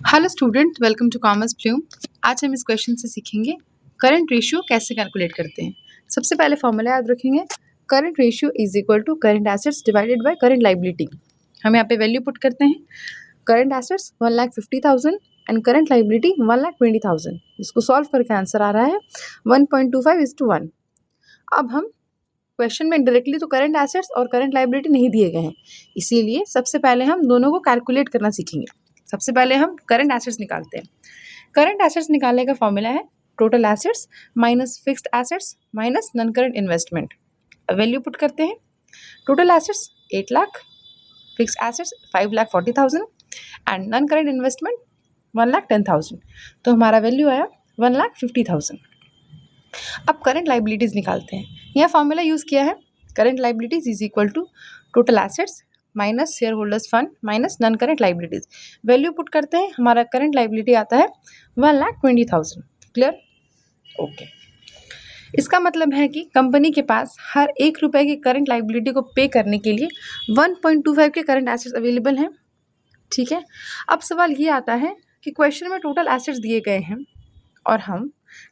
Hello student, welcome to Commerce Bloom. आज हम इस क्वेश्चन से सीखेंगे करंट रेशियो कैसे कैलकुलेट करते हैं। सबसे पहले फॉर्मूला याद रखेंगे, current ratio is equal to current assets divided by current liability. हम यहाँ पे वैल्यू पुट करते हैं, current assets 1,50,000 and current liability 1,20,000। इसको सॉल्व करके आंसर आ रहा है 1.25:1। अब हम क्वेश्चन में डायरेक्टली तो करंट एसेट्स और करंट लाइबिलिटी नहीं दिए गए हैं, इसीलिए सबसे पहले हम दोनों को कैलकुलेट करना सीखेंगे। सबसे पहले हम करंट एसेट्स निकालते हैं। करंट एसेट्स निकालने का फॉर्मूला है total assets minus fixed assets minus non current investment. Value put करते हैं, total assets 8 lakh, fixed assets 5,40,000 and non current investment 1,10,000। तो हमारा वैल्यू आया 1,50,000। अब करंट लाइबिलिटीज निकालते हैं। यह फॉर्मूला यूज किया है, current liabilities is equal to total assets minus share holders fund minus non current liabilities. Value put करते हैं, हमारा करंट लाइबिलिटी आता है 1,20,000। क्लियर? ओके। इसका मतलब है कि कंपनी के पास हर 1 रुपए की करंट लाइबिलिटी को पे करने के लिए 1.25 के करंट एसेट्स अवेलेबल हैं। ठीक है। अब सवाल ये आता है कि क्वेश्चन में टोटल एसेट्स दिए गए हैं और हम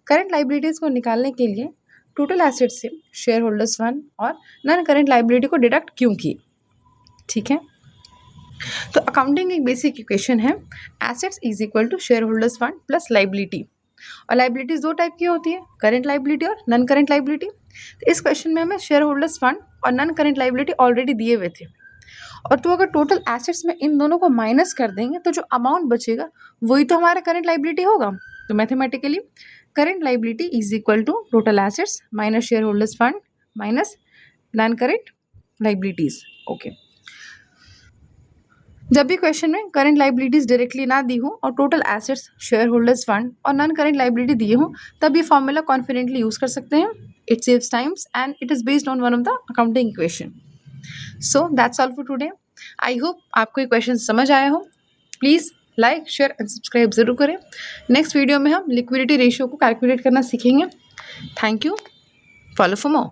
करंट लाइबिलिटीज को निकालने के लिए टोटल एसेट से शेयर होल्डर्स फंड और नॉन करंट लाइबिलिटी को डिडक्ट क्यों किए। ठीक है, तो अकाउंटिंग एक बेसिक इक्वेशन है, assets is equal to share holders fund plus liability. और लाइबिलिटीज 2 टाइप की होती है, करंट लाइबिलिटी और नॉन करंट लाइबिलिटी। तो इस क्वेश्चन में हमें शेयर होल्डर्स फंड और नॉन करंट लाइबिलिटी ऑलरेडी दिए हुए थे, और तो अगर टोटल एसेट्स में इन दोनों को माइनस कर देंगे तो जो अमाउंट बचेगा वही तो हमारा करंट लाइबिलिटी होगा। तो mathematically current liability is equal to total assets minus share holders fund minus non current liabilities. Okay. जब भी क्वेश्चन में करंट लाइबिलिटीज डायरेक्टली ना दी हो और total assets share holders fund और नॉन करंट लाइबिलिटी दिए हो, तब ये फॉर्मूला कॉन्फिडेंटली यूज कर सकते हैं। It saves times and it is based on one of the accounting equation. So that's all for today. I hope आपको ये क्वेश्चन समझ आया हो। Please like, share and subscribe जरूर करें। नेक्स्ट वीडियो में हम लिक्विडिटी रेशियो को कैलकुलेट करना सीखेंगे। Thank you. Follow for more.